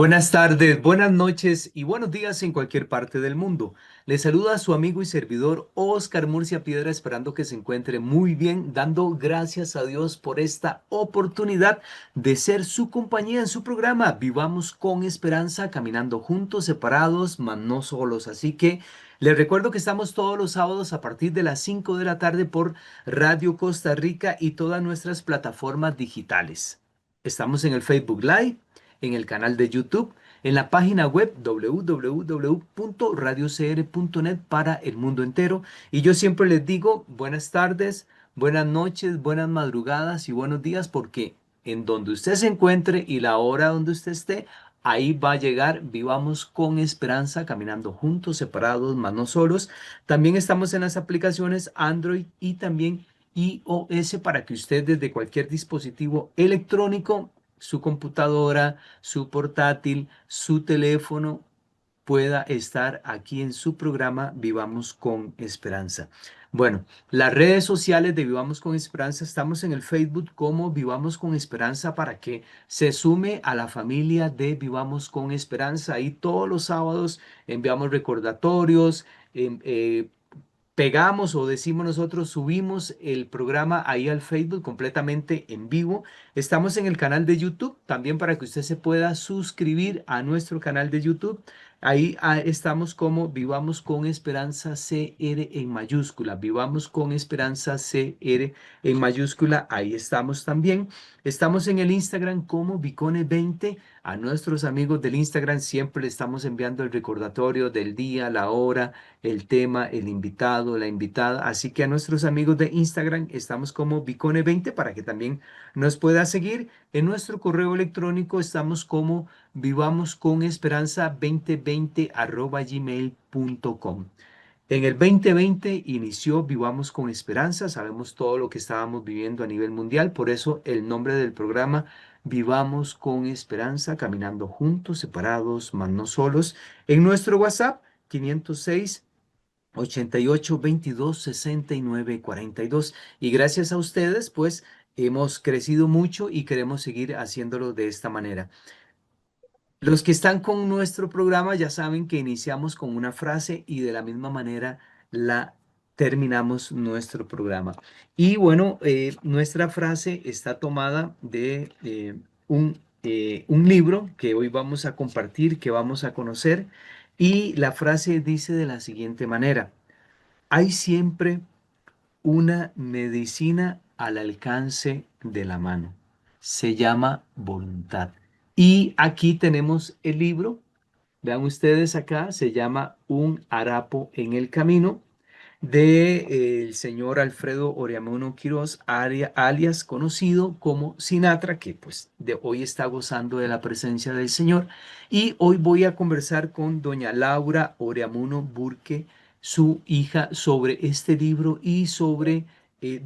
Buenas tardes, buenas noches y buenos días en cualquier parte del mundo. Le saluda a su amigo y servidor Oscar Murcia Piedra, esperando que se encuentre muy bien, dando gracias a Dios por esta oportunidad de ser su compañía en su programa Vivamos con Esperanza, caminando juntos, separados, mas no solos. Así que les recuerdo que estamos todos los sábados a partir de las 5 de la tarde por Radio Costa Rica y todas nuestras plataformas digitales. Estamos en el Facebook Live, en el canal de YouTube, en la página web www.radiocr.net para el mundo entero. Y yo siempre les digo buenas tardes, buenas noches, buenas madrugadas y buenos días porque en donde usted se encuentre y la hora donde usted esté, ahí va a llegar. Vivamos con esperanza, caminando juntos, separados, mas no solos. También estamos en las aplicaciones Android y también iOS para que usted desde cualquier dispositivo electrónico, su computadora, su portátil, su teléfono, pueda estar aquí en su programa Vivamos con Esperanza. Bueno, las redes sociales de Vivamos con Esperanza, estamos en el Facebook como Vivamos con Esperanza para que se sume a la familia de Vivamos con Esperanza. Ahí todos los sábados enviamos recordatorios, pegamos o decimos nosotros, subimos el programa ahí al Facebook completamente en vivo. Estamos en el canal de YouTube también para que usted se pueda suscribir a nuestro canal de YouTube. Ahí estamos como Vivamos con Esperanza CR en mayúscula. Vivamos con Esperanza CR en mayúscula. Ahí estamos también. Estamos en el Instagram como Vicone20. A nuestros amigos del Instagram siempre le estamos enviando el recordatorio del día, la hora, el tema, el invitado, la invitada. Así que a nuestros amigos de Instagram estamos como Vicone20 para que también nos pueda seguir. En nuestro correo electrónico estamos como vivamosconesperanza2020@gmail.com. En el 2020 inició Vivamos con Esperanza. Sabemos todo lo que estábamos viviendo a nivel mundial. Por eso el nombre del programa Vivamos con Esperanza, caminando juntos, separados, mas no solos. En nuestro WhatsApp 506 88 22 69 42. Y gracias a ustedes, pues hemos crecido mucho y queremos seguir haciéndolo de esta manera. Los que están con nuestro programa ya saben que iniciamos con una frase y de la misma manera la terminamos nuestro programa. Y bueno, nuestra frase está tomada de un libro que hoy vamos a compartir, que vamos a conocer. Y la frase dice de la siguiente manera: hay siempre una medicina al alcance de la mano. Se llama voluntad. Y aquí tenemos el libro. Vean ustedes acá, se llama Un harapo en el camino de el señor Alfredo Oriamuno Quirós, alias conocido como Sinatra, que pues de hoy está gozando de la presencia del Señor. Y hoy voy a conversar con doña Laura Oriamuno Burke, su hija, sobre este libro y sobre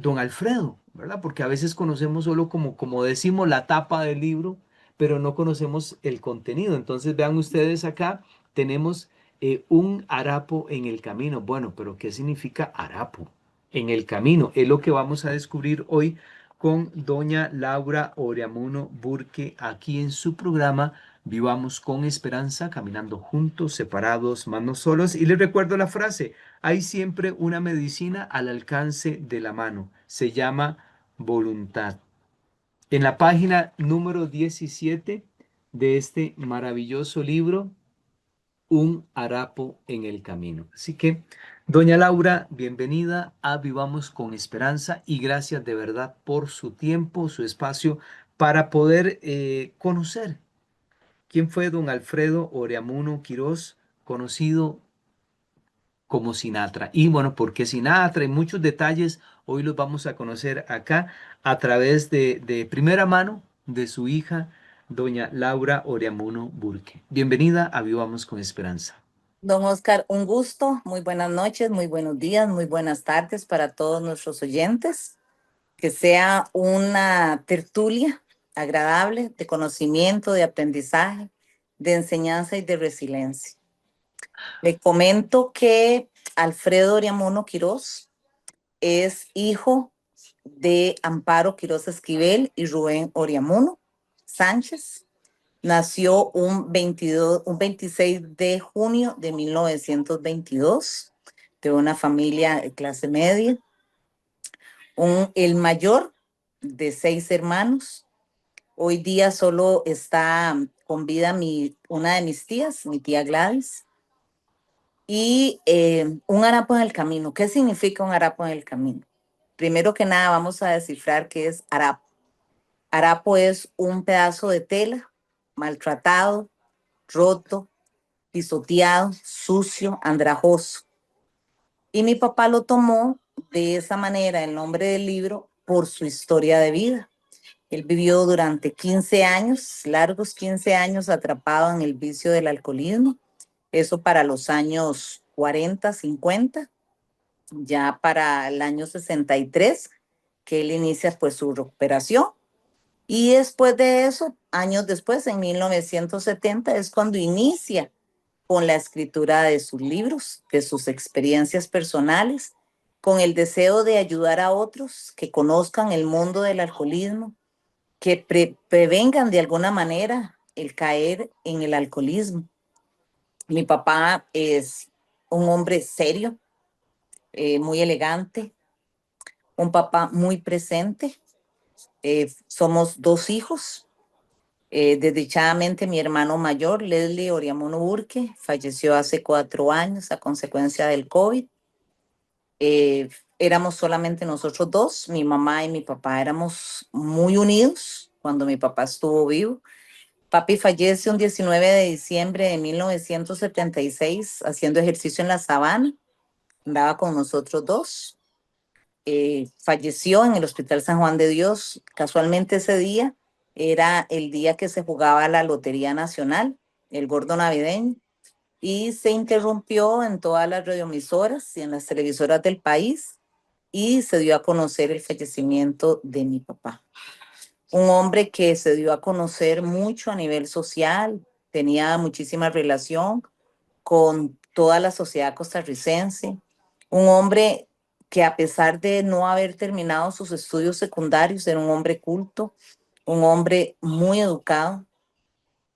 don Alfredo, ¿verdad? Porque a veces conocemos solo como decimos, la tapa del libro, pero no conocemos el contenido. Entonces vean ustedes acá, tenemos un harapo en el camino. Bueno, pero ¿qué significa harapo en el camino? Es lo que vamos a descubrir hoy con doña Laura Oriamuno Burke aquí en su programa Vivamos con Esperanza, caminando juntos, separados, mas no solos. Y les recuerdo la frase: hay siempre una medicina al alcance de la mano. Se llama voluntad. En la página número 17 de este maravilloso libro, Un harapo en el camino. Así que, doña Laura, bienvenida a Vivamos con Esperanza y gracias de verdad por su tiempo, su espacio para poder conocer quién fue don Alfredo Oriamuno Quirós, conocido como Sinatra. Y bueno, ¿por qué Sinatra? Y muchos detalles hoy los vamos a conocer acá a través de primera mano de su hija, doña Laura Oriamuno Burke. Bienvenida a Vivamos con Esperanza. Don Oscar, un gusto, muy buenas noches, muy buenos días, muy buenas tardes para todos nuestros oyentes. Que sea una tertulia agradable de conocimiento, de aprendizaje, de enseñanza y de resiliencia. Le comento que Alfredo Oriamuno Quirós es hijo de Amparo Quirós Esquivel y Rubén Oriamuno Sánchez. Nació un 26 de junio de 1922 de una familia de clase media. El mayor de 6 hermanos. Hoy día solo está con vida una de mis tías, mi tía Gladys, y un harapo en el camino. ¿Qué significa un harapo en el camino? Primero que nada vamos a descifrar qué es harapo. Harapo es un pedazo de tela maltratado, roto, pisoteado, sucio, andrajoso. Y mi papá lo tomó de esa manera, el nombre del libro, por su historia de vida. Él vivió durante 15 años, largos 15 años, atrapado en el vicio del alcoholismo. Eso para los años 40, 50. Ya para el año 63, que él inicia pues su recuperación. Y después de eso, años después, en 1970, es cuando inicia con la escritura de sus libros, de sus experiencias personales, con el deseo de ayudar a otros que conozcan el mundo del alcoholismo, que prevengan de alguna manera el caer en el alcoholismo. Mi papá es un hombre serio, muy elegante, un papá muy presente. Somos 2 hijos. Desdichadamente, mi hermano mayor, Leslie Oriamuno Burke, falleció hace 4 años a consecuencia del COVID. Éramos solamente nosotros dos, mi mamá y mi papá éramos muy unidos cuando mi papá estuvo vivo. Papi fallece un 19 de diciembre de 1976 haciendo ejercicio en la sabana. Andaba con nosotros dos. Falleció en el Hospital San Juan de Dios. Casualmente ese día era el día que se jugaba la Lotería Nacional, el gordo navideño, y se interrumpió en todas las radioemisoras y en las televisoras del país y se dio a conocer el fallecimiento de mi papá. Un hombre que se dio a conocer mucho a nivel social, tenía muchísima relación con toda la sociedad costarricense, un hombre que a pesar de no haber terminado sus estudios secundarios, era un hombre culto, un hombre muy educado,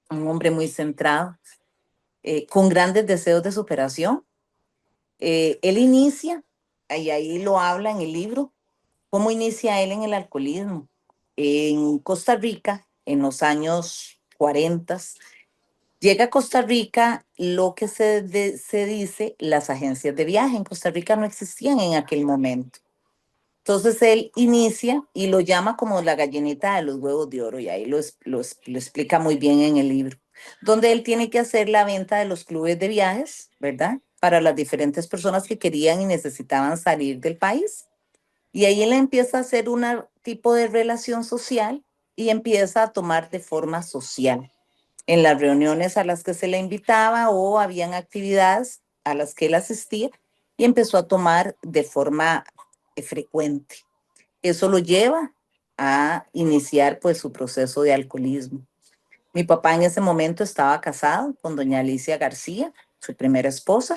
un hombre muy centrado, con grandes deseos de superación. Él inicia, y ahí lo habla en el libro, cómo inicia él en el alcoholismo. En Costa Rica, en los años 40, llega a Costa Rica lo que se dice las agencias de viaje. En Costa Rica no existían en aquel momento. Entonces él inicia y lo llama como la gallinita de los huevos de oro, y ahí lo explica muy bien en el libro, donde él tiene que hacer la venta de los clubes de viajes, ¿verdad? Para las diferentes personas que querían y necesitaban salir del país. Y ahí él empieza a hacer un tipo de relación social y empieza a tomar de forma social en las reuniones a las que se le invitaba o habían actividades a las que él asistía y empezó a tomar de forma frecuente. Eso lo lleva a iniciar pues su proceso de alcoholismo. Mi papá en ese momento estaba casado con doña Alicia García, su primera esposa,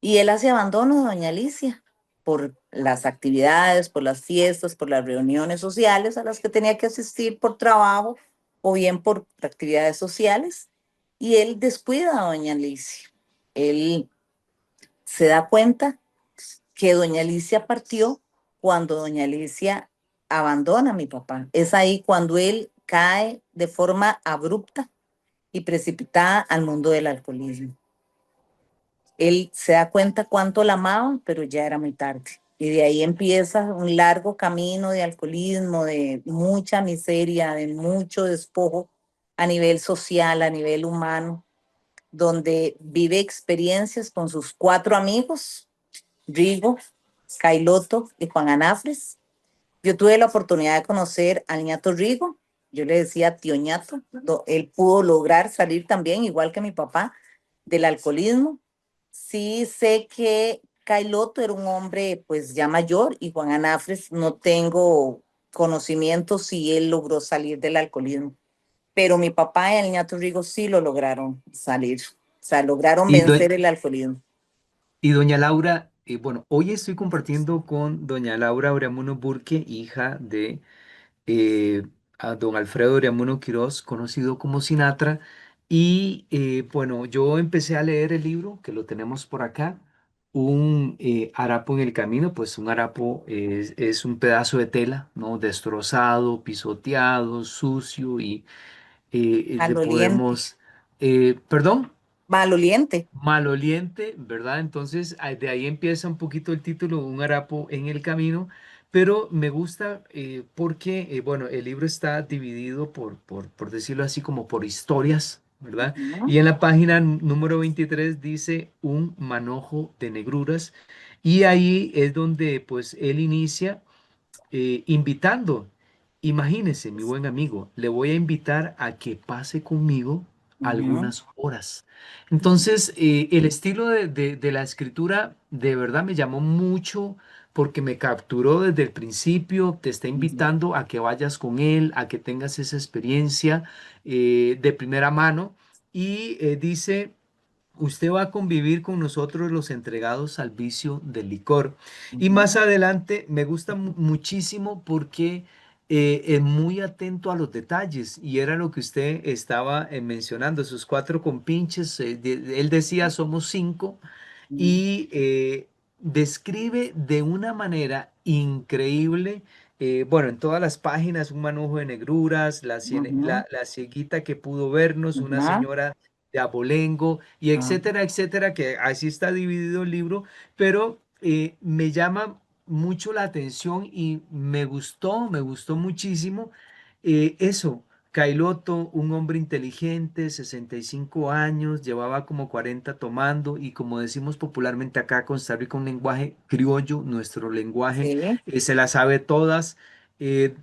y él hace abandono de doña Alicia por las actividades, por las fiestas, por las reuniones sociales a las que tenía que asistir por trabajo o bien por actividades sociales. Y él descuida a doña Alicia. Él se da cuenta que doña Alicia partió cuando doña Alicia abandona a mi papá. Es ahí cuando él cae de forma abrupta y precipitada al mundo del alcoholismo. Él se da cuenta cuánto la amaba, pero ya era muy tarde. Y de ahí empieza un largo camino de alcoholismo, de mucha miseria, de mucho despojo a nivel social, a nivel humano, donde vive experiencias con sus 4 amigos, Rigo, Cailoto y Juan Anafres. Yo tuve la oportunidad de conocer al ñato Rigo, yo le decía tío ñato, él pudo lograr salir también, igual que mi papá, del alcoholismo. Sí sé que Cailoto era un hombre pues ya mayor y Juan Anafres no tengo conocimiento si él logró salir del alcoholismo, pero mi papá y el ñato Rigo sí lo lograron salir, o sea, lograron Y, do- vencer el alcoholismo. y doña Laura, bueno, hoy estoy compartiendo con doña Laura Oreamuno Burke, hija de eh, a don Alfredo Uriamuno Quirós, conocido como Sinatra. Y bueno, yo empecé a leer el libro, que lo tenemos por acá, Un harapo en el camino. Pues un harapo es un pedazo de tela, ¿no? Destrozado, pisoteado, sucio y le Maloliente, podemos, perdón. maloliente. Maloliente, ¿verdad? Entonces, de ahí empieza un poquito el título, Un harapo en el camino, pero me gusta porque, bueno, el libro está dividido por decirlo así, como por historias, ¿verdad? Ujú, Y en la página número 23 dice Un manojo de negruras, y ahí es donde, pues, él inicia invitando. Imagínese, mi buen amigo, le voy a invitar a que pase conmigo ujú, algunas horas. Entonces, el estilo de la escritura de verdad me llamó mucho porque me capturó desde el principio. Te está ujú, invitando a que vayas con él, a que tengas esa experiencia de primera mano. Y dice... Usted va a convivir con nosotros los entregados al vicio del licor. Y más ujú, adelante me gusta muchísimo porque es muy atento a los detalles y era lo que usted estaba mencionando, sus cuatro compinches. Él decía somos cinco ujú, y describe de una manera increíble. Bueno, en todas las páginas, un manojo de negruras, ujú, la cieguita que pudo vernos, una ujú, señora de abolengo, y ujú, etcétera, etcétera, que así está dividido el libro, pero me llama mucho la atención y me gustó muchísimo eso. Cailoto, un hombre inteligente, 65 años, llevaba como 40 tomando y como decimos popularmente acá, Costa Rica, un lenguaje criollo, nuestro lenguaje, sí, se la sabe todas.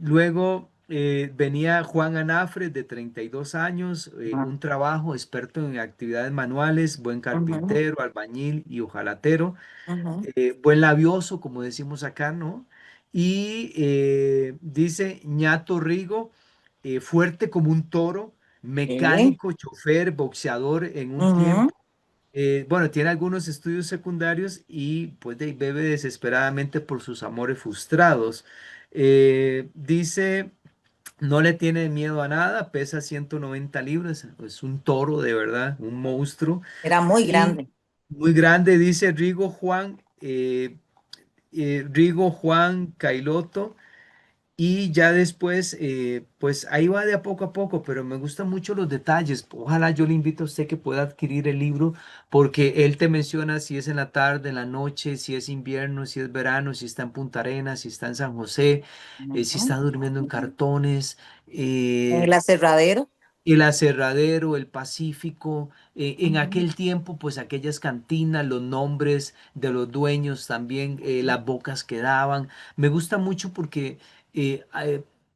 Luego venía Juan Anafre, de 32 años, ujú, un trabajo, experto en actividades manuales, buen ujú, carpintero, albañil y ojalatero, ujú, buen labioso, como decimos acá, ¿no? Y dice Ñato Rigo, fuerte como un toro, sí, mecánico, chofer, boxeador en un ujú, tiempo. Bueno, tiene algunos estudios secundariros y pues bebe desesperadamente por sus amores frustrados. Dice, no le tiene miedo a nada, pesa 190 libras, es un toro de verdad, un monstruo. era muy Y grande. muy grande, dice Rigo Juan Cailoto. Y ya después, pues ahí va de a poco, pero me gustan mucho los detalles. Ojalá yo le invito a usted que pueda adquirir el libro, porque él te menciona si es en la tarde, en la noche, si es invierno, si es verano, si está en Punta Arenas, si está en San José, si Ujú. está durmiendo en cartones. En el aserradero. El Aserradero, el Pacífico, en Ujú, aquel tiempo, pues aquellas cantinas, los nombres de los dueños también, las bocas que daban. Me gusta mucho porque,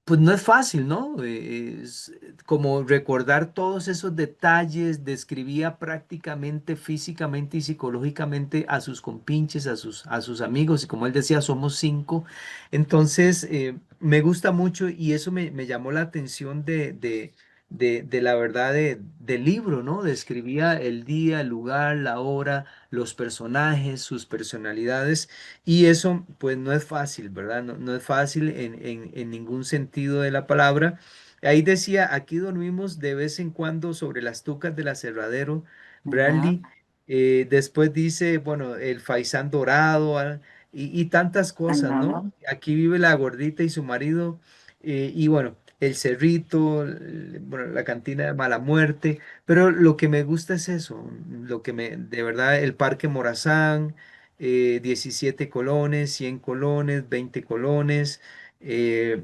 pues no es fácil, ¿no? Es como recordar todos esos detalles, describía prácticamente físicamente y psicológicamente a sus compinches, a sus amigos, y como él decía, somos cinco. Entonces, me gusta mucho y eso me llamó la atención de la verdad del libro, ¿no? Describía el día, el lugar, la hora, los personajes, sus personalidades, y eso pues no es fácil, ¿verdad? No, no es fácil en ningún sentido de la palabra. Ahí decía, aquí dormimos de vez en cuando sobre las tucas del aserradero, ujú, Bradley. Después dice, bueno, el faisán dorado, y tantas cosas, ¿no? ujú, Aquí vive la gordita y su marido, y bueno, el Cerrito, bueno, la cantina de Mala Muerte, pero lo que me gusta es eso, de verdad, el Parque Morazán, 17 colones, 100 colones, 20 colones, eh,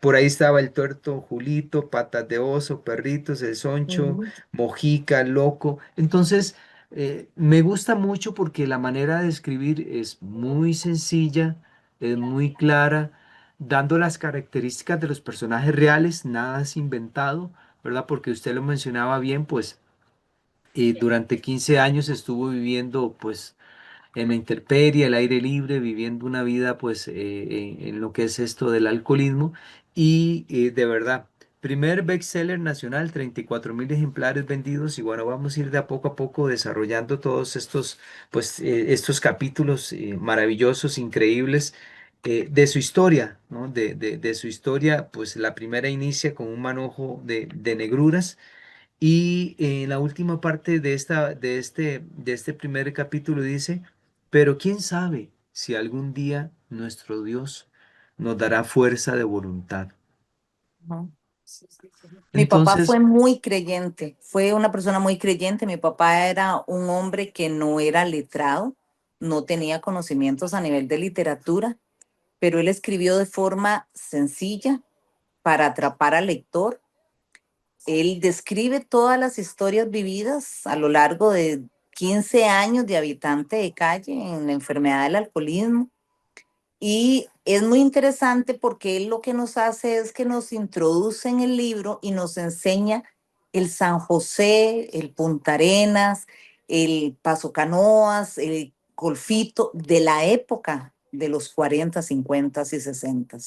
por ahí estaba el tuerto Julito, Patas de Oso, Perritos, el Soncho, ujú. Mojica, Loco. Entonces, me gusta mucho porque la manera de escribir es muy sencilla, es muy clara, dando las características de los personajes reales, nada es inventado, ¿verdad? Porque usted lo mencionaba bien, pues durante 15 años estuvo viviendo pues en la intemperie, al aire libre, viviendo una vida pues en lo que es esto del alcoholismo y de verdad, primer bestseller nacional, 34.000 ejemplares vendidos y bueno, vamos a ir de a poco desarrollando todos estos pues estos capítulos maravillosos, increíbles de su historia, ¿no? De su historia, pues la primera inicia con un manojo de negruras y en la última parte de este primer capítulo dice, pero quién sabe si algún día nuestro Dios nos dará fuerza de voluntad. Ujú. Mi papá fue Entonces, muy creyente, fue una persona muy creyente. Mi papá era un hombre que no era letrado, no tenía conocimientos a nivel de literatura, pero él escribió de forma sencilla para atrapar al lector. Él describe todas las historias vividas a lo largo de 15 años de habitante de calle en la enfermedad del alcoholismo. Y es muy interesante porque él lo que nos hace es que nos introduce en el libro y nos enseña el San José, el Punta Arenas, el Paso Canoas, el Golfito de la época de los 40, 50 y 60.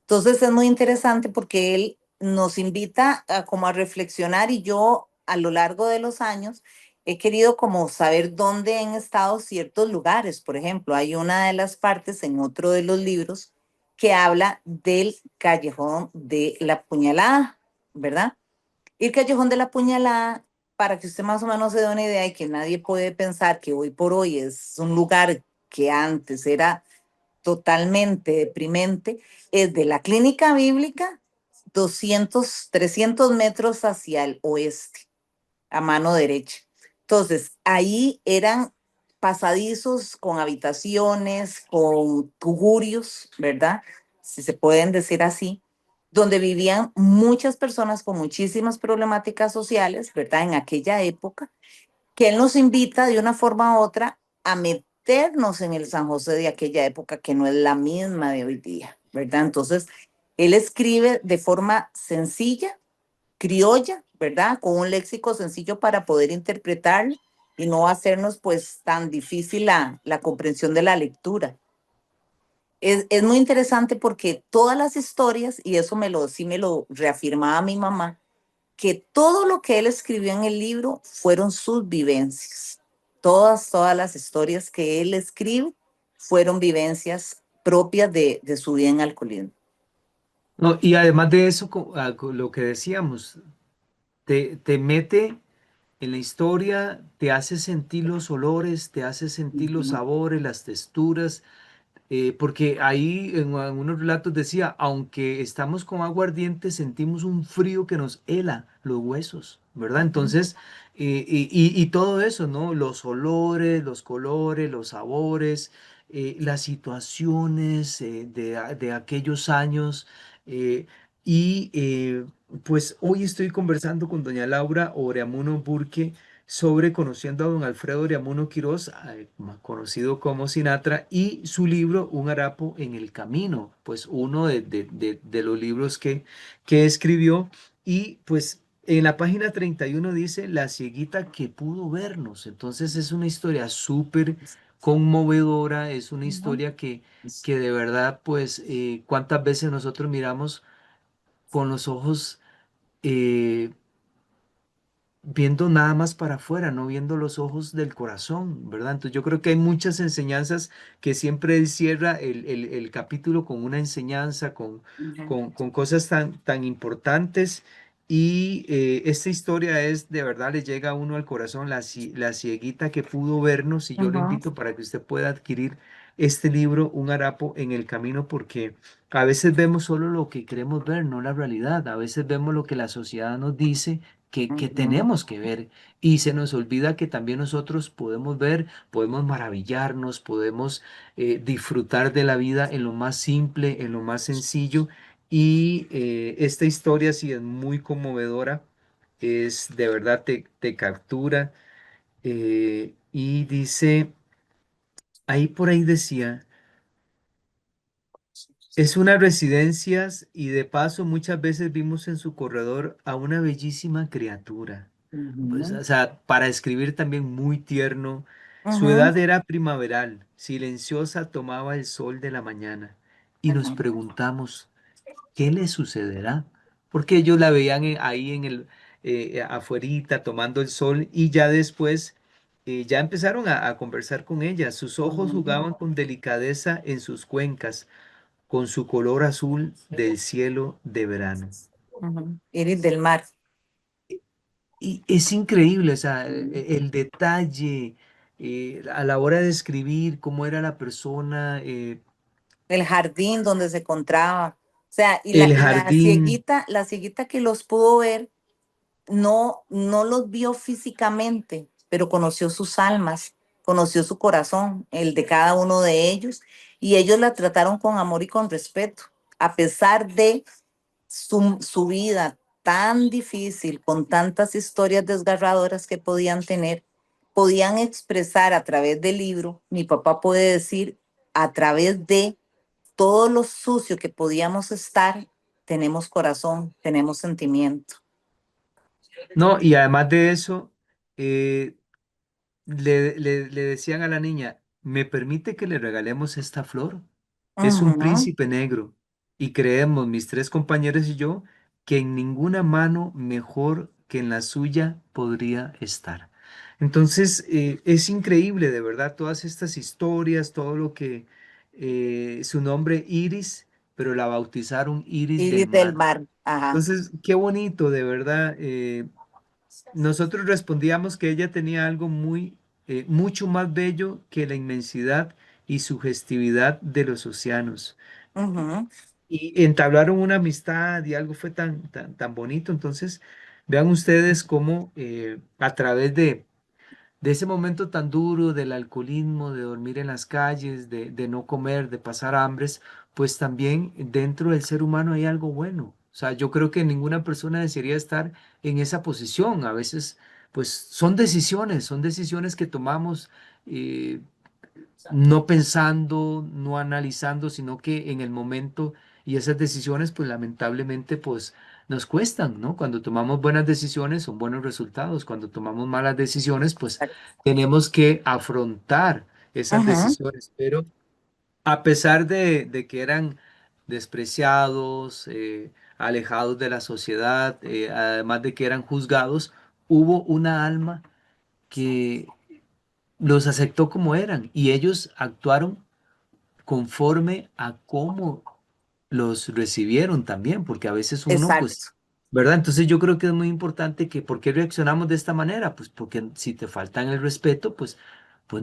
Entonces es muy interesante porque él nos invita a como a reflexionar y yo a lo largo de los años he querido como saber dónde han estado ciertos lugares. Por ejemplo, hay una de las partes en otro de los libros que habla del callejón de la puñalada, ¿verdad? Y el callejón de la puñalada, para que usted más o menos se dé una idea y que nadie puede pensar que hoy por hoy es un lugar que antes era totalmente deprimente, es de la clínica bíblica 200, 300 metros hacia el oeste a mano derecha. Entonces, ahí eran pasadizos con habitaciones, con tugurios, ¿verdad? Si se pueden decir así, donde vivían muchas personas con muchísimas problemáticas sociales, ¿verdad? En aquella época, que él nos invita de una forma u otra a meternos en el San José de aquella época, que no es la misma de hoy día, ¿verdad? Entonces, él escribe de forma sencilla, criolla, ¿verdad? Con un léxico sencillo para poder interpretar y no hacernos pues tan difícil la comprensión de la lectura. Es muy interesante porque todas las historias, y eso sí me lo reafirmaba mi mamá, que todo lo que él escribió en el libro fueron sus vivencias. Todas las historias que él escribe fueron vivencias propias de su vida en alcoholismo. no, y además de eso, lo que decíamos, te mete en la historia, te hace sentir los olores, te hace sentir los Ujú, sabores, las texturas, porque ahí en algunos relatos decía, aunque estamos con agua ardiente, sentimos un frío que nos hela los huesos, ¿verdad? ujú, Entonces, y todo eso, ¿no? Los olores, los colores, los sabores, las situaciones de aquellos años. eh, y pues hoy estoy conversando con doña Laura Oreamuno Burke sobre conociendo a don Alfredo Oriamuno Quirós, más conocido como Sinatra, y su libro Un harapo en el camino, pues uno de los libros que escribió. Y pues en la página 31 dice La cieguita que pudo vernos. Entonces es una historia súper conmovedora, es una ujú. historia que de verdad, pues, cuántas veces nosotros miramos con los ojos eh, viendo nada más para afuera, no viendo los ojos del corazón, ¿verdad? Entonces yo creo que hay muchas enseñanzas que siempre él cierra el capítulo con una enseñanza, Ujú, con cosas tan importantes. Y esta historia es, de verdad, le llega a uno al corazón, la cieguita que pudo vernos, y yo lo ujú, invito para que usted pueda adquirir este libro, Un harapo en el camino, porque a veces vemos solo lo que queremos ver, no la realidad. A veces vemos lo que la sociedad nos dice que ujú. tenemos que ver, y se nos olvida que también nosotros podemos ver, podemos maravillarnos, podemos disfrutar de la vida en lo más simple, en lo más sencillo. Y esta historia sí es muy conmovedora, es de verdad te captura, y dice, ahí por ahí decía, es una residencia y de paso muchas veces vimos en su corredor a una bellísima criatura. Pues, Ujú, o sea, para escribir también muy tierno. Su ujú, edad era primaveral, silenciosa tomaba el sol de la mañana y nos ujú, preguntamos, ¿qué le sucederá? Porque ellos la veían ahí en afuerita tomando el sol y ya después ya empezaron a conversar con ella. Sus ojos ujú, jugaban con delicadeza en sus cuencas. con su color azul del cielo de verano. Ujú. Iris del mar. Y es increíble, o sea, el detalle a la hora de escribir cómo era la persona, El jardín donde se encontraba. O sea, y el jardín. la cieguita que los pudo ver, no los vio físicamente, pero conoció sus almas, conoció su corazón, el de cada uno de ellos, y ellos la trataron con amor y con respeto, a pesar de su vida tan difícil, con tantas historias desgarradoras que podían tener, podían expresar a través del libro, mi papá puede decir, a través de todo lo sucio que podíamos estar, tenemos corazón, tenemos sentimiento. No, y además de eso, eh, le decían a la niña, ¿me permite que le regalemos esta flor? Es un Ujú. príncipe negro y creemos, mis tres compañeros y yo, que en ninguna mano mejor que en la suya podría estar. Entonces, es increíble, de verdad, todas estas historias, todo lo que su nombre Iris, pero la bautizaron Iris del Iris del Mar. mar, ajá, Entonces, qué bonito, de verdad. Nosotros respondíamos que ella tenía algo mucho más bello que la inmensidad y sugestividad de los océanos. ujú, Y entablaron una amistad y algo fue tan bonito. Entonces, vean ustedes cómo a través de ese momento tan duro del alcoholismo, de dormir en las calles, de no comer, de pasar hambres, pues también dentro del ser humano hay algo bueno. O sea, yo creo que ninguna persona desearía estar en esa posición. A veces, pues son decisiones que tomamos eh, no pensando, no analizando, sino que en el momento y esas decisiones, pues lamentablemente, pues nos cuestan, ¿no? Cuando tomamos buenas decisiones son buenos resultados, cuando tomamos malas decisiones, pues tenemos que afrontar esas ujú, decisiones, pero a pesar de que eran despreciados, alejados de la sociedad, además de que eran juzgados, hubo una alma que los aceptó como eran y ellos actuaron conforme a cómo los recibieron también, porque a veces uno, pues, exacto, ¿verdad? Entonces yo creo que es muy importante que, ¿por qué reaccionamos de esta manera? Pues porque si te faltan el respeto, pues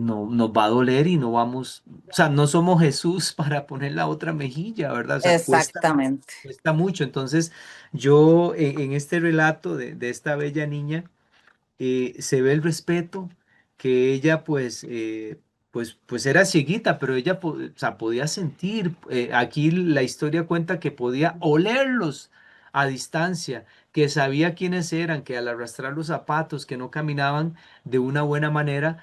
no nos va a doler y no vamos, o sea, no somos Jesús para poner la otra mejilla, ¿verdad? O sea, exactamente. cuesta mucho. Entonces yo en este relato de esta bella niña, se ve el respeto, que ella pues era cieguita, pero ella o sea, podía sentir, aquí la historia cuenta que podía olerlos a distancia, que sabía quiénes eran, que al arrastrar los zapatos, que no caminaban de una buena manera,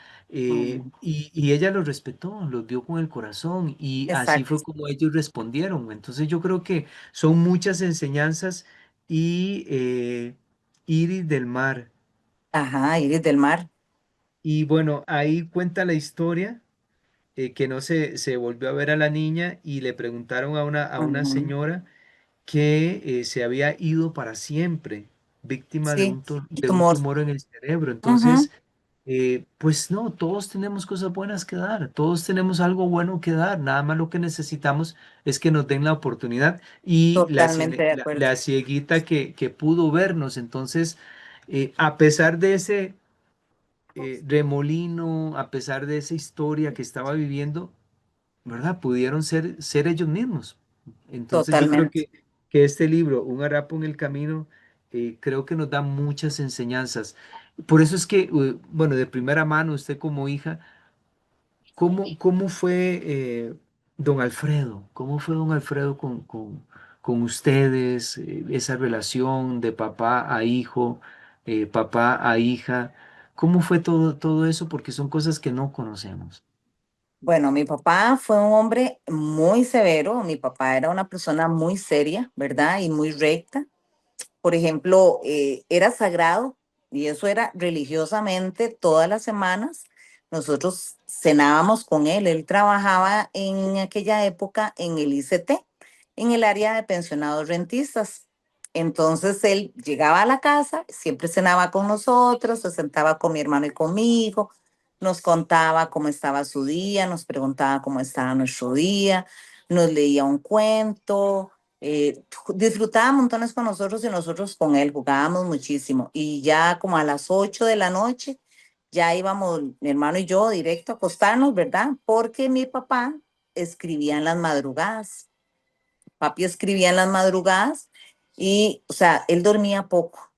Ujú, y ella los respetó, los vio con el corazón, y así fue exacto, como ellos respondieron. Entonces yo creo que son muchas enseñanzas y Iris del Mar. ajá, Iris del mar. Y bueno, ahí cuenta la historia que no se volvió a ver a la niña y le preguntaron a una Ujú. señora que se había ido para siempre, víctima de Sí, un, tu- el de un tumor. tumor en el cerebro. Ujú, Entonces, pues no, todos tenemos cosas buenas que dar, todos tenemos algo bueno que dar, nada más lo que necesitamos es que nos den la oportunidad y totalmente de acuerdo. la cieguita que pudo vernos. Entonces, a pesar de ese remolino, a pesar de esa historia que estaba viviendo, ¿verdad? Pudieron ser ellos mismos. Entonces yo creo Totalmente. que este libro, Un harapo en el camino, creo que nos da muchas enseñanzas. Por eso es que, bueno, de primera mano, usted como hija, ¿cómo fue don Alfredo? ¿Cómo fue don Alfredo con ustedes? Esa relación de papá a hijo, papá a hija. ¿Cómo fue todo eso? Porque son cosas que no conocemos. Bueno, mi papá fue un hombre muy severo. Mi papá era una persona muy seria, ¿verdad? Y muy recta. Por ejemplo, era sagrado y eso era religiosamente todas las semanas. Nosotros cenábamos con él. Él trabajaba en aquella época en el ICT, en el área de pensionados rentistas. Entonces él llegaba a la casa, siempre cenaba con nosotros, se sentaba con mi hermano y conmigo, nos contaba cómo estaba su día, nos preguntaba cómo estaba nuestro día. nos leía un cuento, disfrutaba montones con nosotros y nosotros con él, jugábamos muchísimo. Y ya como a las 8 de la noche, ya íbamos mi hermano y yo directo a acostarnos, ¿verdad? Porque mi papá escribía en las madrugadas. Papi escribía en las madrugadas y, o sea, él dormía poco,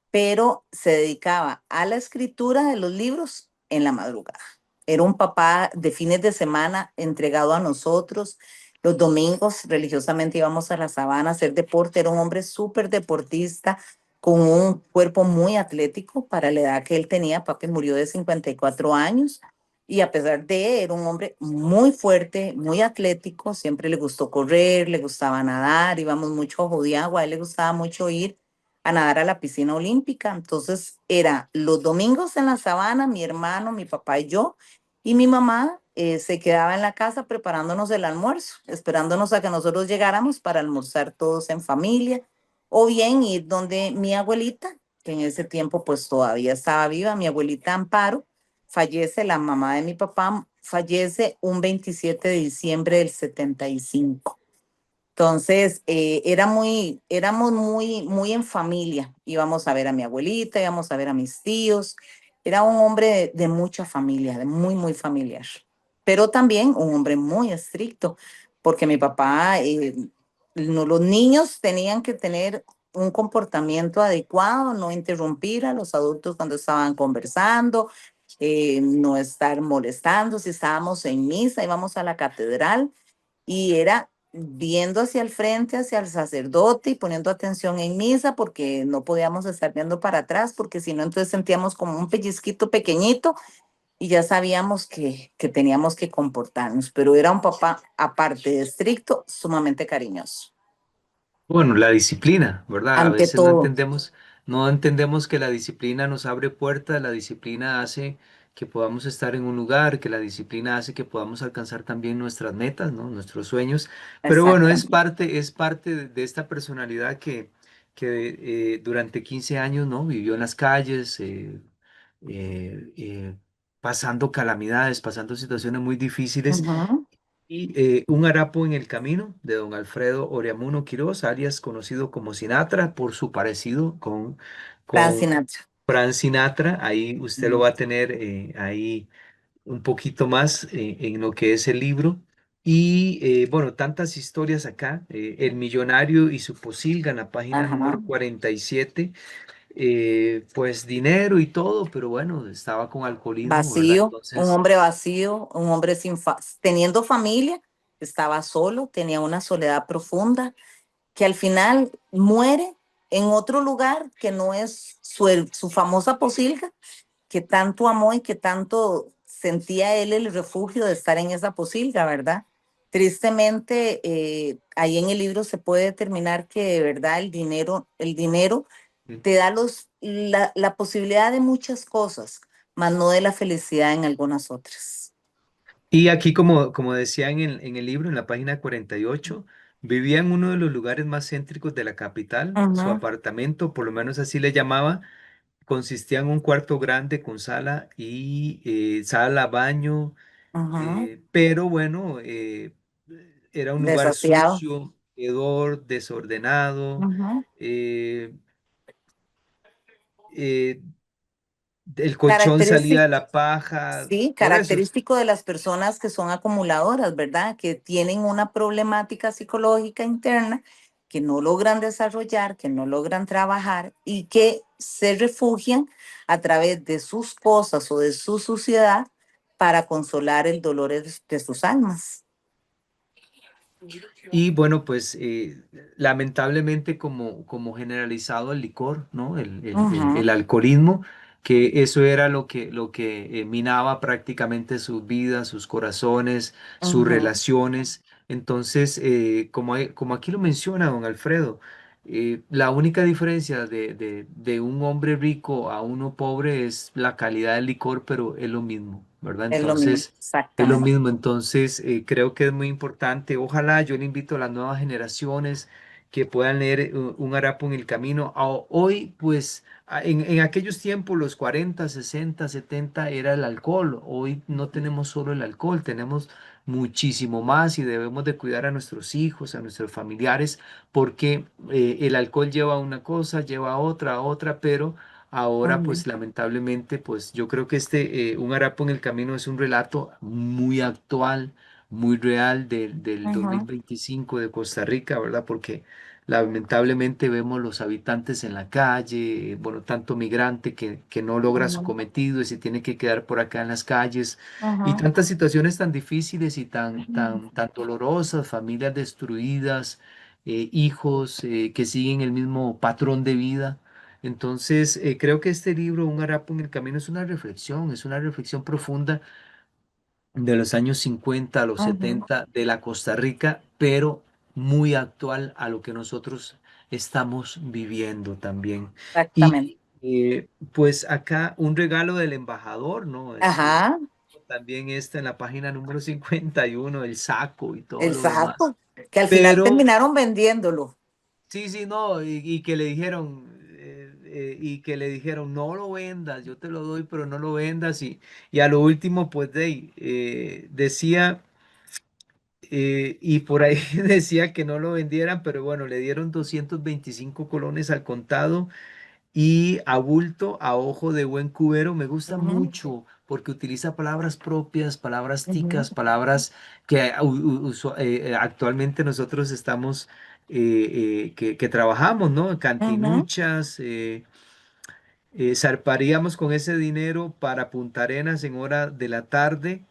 pero se dedicaba a la escritura de los libros en la madrugada. Era un papá de fines de semana entregado a nosotros. Los domingos religiosamente íbamos a la sabana a hacer deporte. Era un hombre súper deportista, con un cuerpo muy atlético para la edad que él tenía. Papi murió de 54 años y a pesar de, era un hombre muy fuerte, muy atlético. Siempre le gustó correr, le gustaba nadar, íbamos mucho a Jodiagua, a él le gustaba mucho ir a nadar a la piscina olímpica. Entonces era los domingos en la sabana, mi hermano, mi papá y yo, y mi mamá se quedaba en la casa preparándonos el almuerzo, esperándonos a que nosotros llegáramos para almorzar todos en familia, o bien ir donde mi abuelita, que en ese tiempo pues todavía estaba viva, mi abuelita Amparo, fallece, la mamá de mi papá fallece un 27 de diciembre del 75. Entonces, éramos muy en familia. Íbamos a ver a mi abuelita, íbamos a ver a mis tíos. Era un hombre de mucha familia, de muy familiar. Pero también un hombre muy estricto, porque mi papá, los niños tenían que tener un comportamiento adecuado, no interrumpir a los adultos cuando estaban conversando, no estar molestando. Si estábamos en misa, íbamos a la catedral y era viendo hacia el frente, hacia el sacerdote y poniendo atención en misa porque no podíamos estar viendo para atrás porque si no entonces sentíamos como un pellizquito pequeñito y ya sabíamos que teníamos que comportarnos, pero era un papá aparte de estricto, sumamente cariñoso. Bueno, la disciplina, ¿verdad? A Ante veces no todo. entendemos, no entendemos que la disciplina nos abre puertas, la disciplina hace que podamos estar en un lugar, que la disciplina hace que podamos alcanzar también nuestras metas, ¿no? Nuestros sueños. Pero bueno, Exactamente. es parte de esta personalidad que durante 15 años, ¿no? Vivió en las calles, pasando calamidades, pasando situaciones muy difíciles Ujú. y Un harapo en el camino de don Alfredo Oreamuno Quirós, alias conocido como Sinatra, por su parecido Frank con Sinatra. Frank Sinatra. Ahí usted lo Ujú. va a tener ahí un poquito más en lo que es el libro. Y bueno, tantas historias acá. El millonario y su posilga en la página Ajá. número 47. Pues dinero y todo, pero bueno, estaba con alcoholismo, ¿verdad? Vacío, un Entonces... hombre vacío, un hombre teniendo familia, estaba solo, tenía una soledad profunda, que al final muere en otro lugar que no es su famosa posilga, que tanto amó y que tanto sentía él el refugio de estar en esa posilga, ¿verdad? Tristemente, ahí en el libro se puede determinar que de verdad el dinero te da la posibilidad de muchas cosas, mas no de la felicidad en algunas otras. Y aquí, como decía en el libro, en la página 48, vivía en uno de los lugares más céntricos de la capital. Su Ujú, apartamento, por lo menos así le llamaba, consistía en un cuarto grande con sala y sala, baño, ujú. pero bueno, era un lugar Desasiado. sucio, hedor, desordenado. Ujú. eh, eh, el colchón salía Característica. de la paja, Sí, por eso. característico de las personas que son acumuladoras, ¿verdad? Que tienen una problemática psicológica interna que no logran desarrollar, que no logran trabajar y que se refugian a través de sus cosas o de su suciedad para consolar el dolor de sus almas. Y bueno, pues lamentablemente como generalizado el licor, ¿no? El Ujú, alcoholismo, que eso era lo que minaba prácticamente sus vidas, sus corazones, sus ujú. relaciones. Entonces, como aquí lo menciona don Alfredo, la única diferencia de un hombre rico a uno pobre es la calidad del licor, pero es lo mismo, ¿verdad? Es lo mismo, Entonces... Es lo exactamente. mismo, entonces creo que es muy importante. Ojalá yo le invito a las nuevas generaciones que puedan leer Un harapo en el camino. Hoy, pues, en aquellos tiempos, los 40, 60, 70, era el alcohol. Hoy no tenemos solo el alcohol, tenemos muchísimo más y debemos de cuidar a nuestros hijos, a nuestros familiares, porque el alcohol lleva a una cosa, lleva a otra, pero ahora, Ujú, pues, lamentablemente, pues, yo creo que Un harapo en el camino es un relato muy actual, muy real del ujú, 2025 de Costa Rica, ¿verdad? Porque lamentablemente vemos los habitantes en la calle, bueno, tanto migrante que no logra su ujú, cometido y se tiene que quedar por acá en las calles, y ujú, tantas situaciones tan difíciles y tan dolorosas, familias destruidas, hijos que siguen el mismo patrón de vida. Entonces, creo que este libro, Un harapo en el camino, es una reflexión profunda de los años 50 a los ujú. 70 de la Costa Rica, pero muy actual a lo que nosotros estamos viviendo también. Exactamente. Y pues acá un regalo del embajador, ¿no? Ajá, También está en la página número 51 el saco y todo lo demás. exacto. Que al final Pero terminaron vendiéndolo. sí, sí, no, y que le dijeron, no lo vendas, yo te lo doy, pero no lo vendas. Y a lo último, pues decía, y por ahí decía que no lo vendieran, pero bueno, le dieron 225 colones al contado y a bulto, a ojo de buen cubero. Me gusta Ujú, mucho porque utiliza palabras propias, palabras ujú, ticas, palabras que actualmente nosotros estamos, que trabajamos, ¿no? ujú, Cantinuchas, zarparíamos con ese dinero para Punta Arenas en hora de la tarde.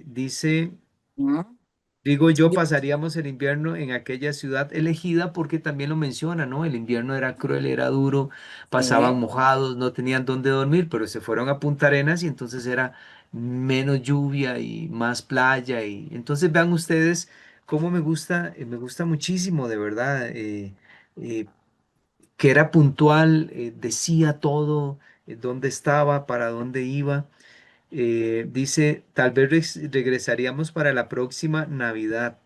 Dice. ujú. Digo yo, Yo- pasaríamos el invierno en aquella ciudad elegida porque también lo menciona, ¿no? El invierno era cruel, era duro, pasaban Sí. mojados, no tenían dónde dormir, pero se fueron a Punta Arenas y entonces era menos lluvia y más playa. Y entonces vean ustedes cómo me gusta muchísimo, de verdad, eh, que era puntual, decía todo, dónde estaba, para dónde iba. Dice, tal vez regresaríamos para la próxima Navidad.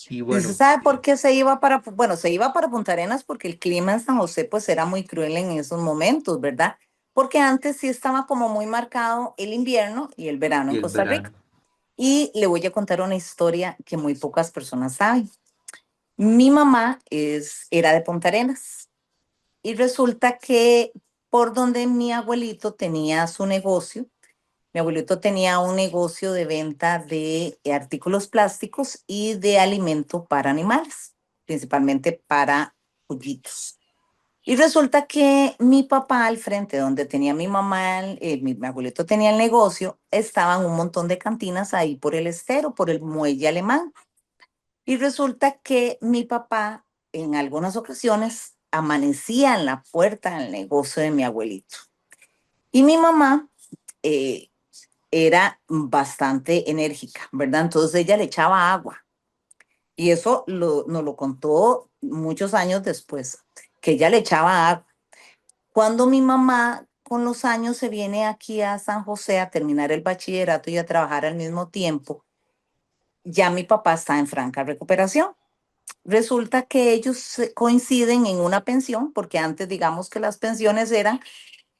Y ¿Y se bueno, sabe por qué se iba para, bueno, se iba para Punta Arenas porque el clima en San José pues era muy cruel en esos momentos, ¿verdad? Porque antes sí estaba como muy marcado el invierno y el verano y en el Costa Rica. verano. Y le voy a contar una historia que muy pocas personas saben. Mi mamá era de Punta Arenas y resulta que por donde mi abuelito tenía su negocio, mi abuelito tenía un negocio de venta de artículos plásticos y de alimento para animales, principalmente para pollitos. Y resulta que mi papá, al frente donde tenía mi mamá, mi abuelito tenía el negocio, estaban un montón de cantinas ahí por el estero, por el muelle alemán. Y resulta que mi papá, en algunas ocasiones, amanecía en la puerta del negocio de mi abuelito. Y mi mamá, eh, era bastante enérgica, ¿verdad? Entonces ella le echaba agua y eso nos lo contó muchos años después, que ella le echaba agua. Cuando mi mamá con los años se viene aquí a San José a terminar el bachillerato y a trabajar al mismo tiempo, ya mi papá está en franca recuperación. Resulta que ellos coinciden en una pensión, porque antes digamos que las pensiones eran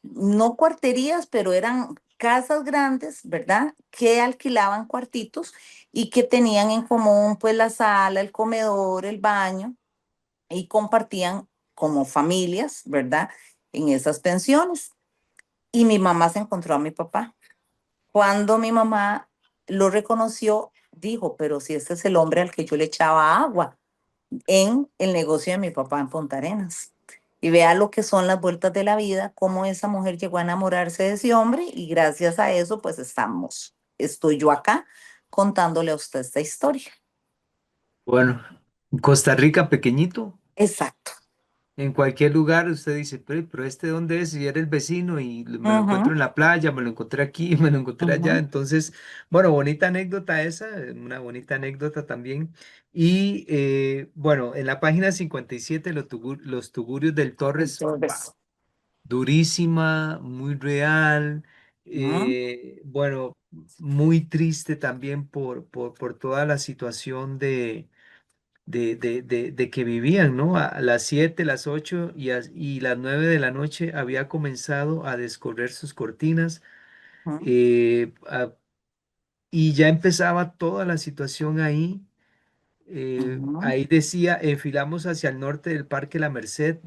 no cuarterías, pero eran casas grandes, ¿verdad? Que alquilaban cuartitos y que tenían en común pues la sala, el comedor, el baño y compartían como familias, ¿verdad? En esas pensiones. Y mi mamá se encontró a mi papá. Cuando mi mamá lo reconoció, dijo, pero si este es el hombre al que yo le echaba agua en el negocio de mi papá en Punta Arenas. Y vea lo que son las vueltas de la vida, cómo esa mujer llegó a enamorarse de ese hombre y gracias a eso pues estoy yo acá contándole a usted esta historia. Bueno, Costa Rica pequeñito. Exacto. En cualquier lugar usted dice, pero ¿este dónde es? Si era el vecino y me lo encuentro Ujú, en la playa, me lo encontré aquí, me lo encontré allá. ujú. Entonces, bueno, bonita anécdota esa, una bonita anécdota también. Y bueno, en la página 57 los tugurios del Torres, Entonces, wow, durísima, muy real. ujú, Bueno, muy triste también por toda la situación de que vivían, ¿no? A las 7, las 8 y las 9 de la noche había comenzado a descorrer sus cortinas, Ujú, eh, a- y ya empezaba toda la situación ahí. ujú. Ahí decía, enfilamos hacia el norte del Parque La Merced,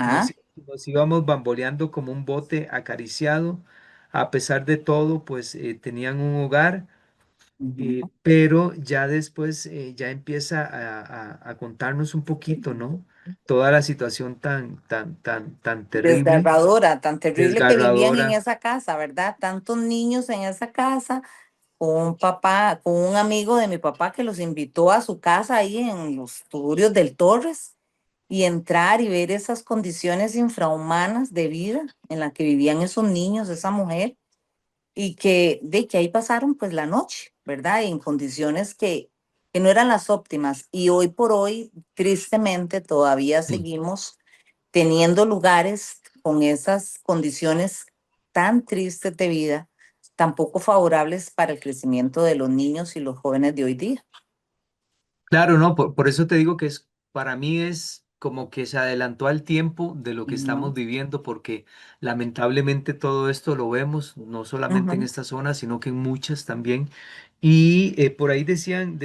nos, Ajá. nos íbamos bamboleando como un bote acariciado. A pesar de todo, pues tenían un hogar, Ujú. pero ya después ya empieza a contarnos un poquito, ¿no? Toda la situación tan terrible, Desgarradora, tan terrible que vivían en desgarradora. esa casa, ¿verdad? Tantos niños en esa casa, con un papá, con un amigo de mi papá que los invitó a su casa ahí en los Tugurios del Torres y entrar y ver esas condiciones infrahumanas de vida en las que vivían esos niños, esa mujer, y que de que ahí pasaron pues la noche, ¿verdad? En condiciones que no eran las óptimas. Y hoy por hoy, tristemente, todavía Sí. seguimos teniendo lugares con esas condiciones tan tristes de vida, tan poco favorables para el crecimiento de los niños y los jóvenes de hoy día. Claro, no, por eso te digo que para mí es como que se adelantó al tiempo de lo que estamos Ujú, viviendo, porque lamentablemente todo esto lo vemos, no solamente en ujú, esta zona, sino que en muchas también. Y por ahí decían,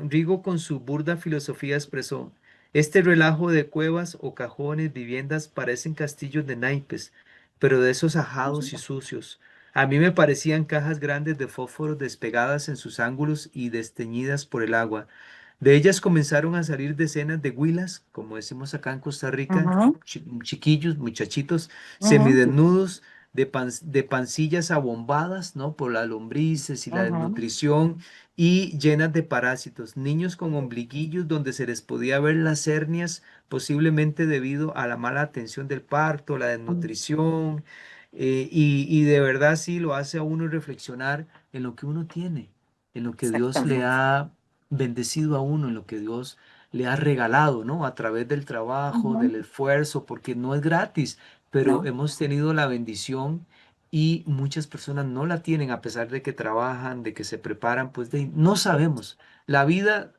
Rigo con su burda filosofía expresó, este relajo de cuevas o cajones, viviendas, parecen castillos de naipes, pero de esos ajados y sucios. A mí me parecían cajas grandes de fósforos despegadas en sus ángulos y desteñidas por el agua. De ellas comenzaron a salir decenas de huilas, como decimos acá en Costa Rica, ujú, chiquillos, muchachitos, ujú, semidesnudos, de pancillas abombadas, ¿no? Por las lombrices y la ujú, desnutrición, y llenas de parásitos. Niños con ombliguillos donde se les podía ver las hernias, posiblemente debido a la mala atención del parto, la ujú. desnutrición, y de verdad sí lo hace a uno reflexionar en lo que uno tiene, en lo que Dios le Exactamente. ha bendecido a uno, en lo que Dios le ha regalado, ¿no? A través del trabajo, del Ujú. esfuerzo, porque no es gratis, pero No. hemos tenido la bendición y muchas personas no la tienen a pesar de que trabajan, de que se preparan, pues no sabemos. La vida,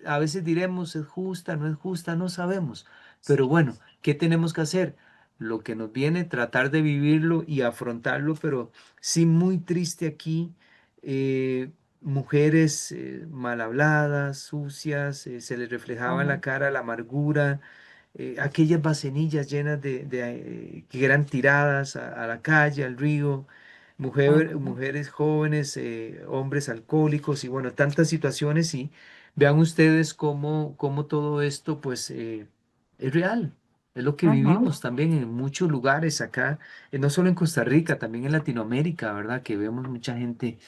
a veces diremos, es justa, no es justa, no sabemos. Pero bueno, ¿qué tenemos que hacer? Lo que nos viene, tratar de vivirlo y afrontarlo, pero sí muy triste aquí. Mujeres mal habladas, sucias, se les reflejaba en la Ujú, cara la amargura, aquellas bacenillas llenas que eran tiradas a la calle, al río, ujú, mujeres jóvenes, hombres alcohólicos y bueno, tantas situaciones y vean ustedes cómo todo esto pues es real. Es lo que ujú. vivimos también en muchos lugares acá, no solo en Costa Rica, también en Latinoamérica, ¿verdad? Que vemos mucha gente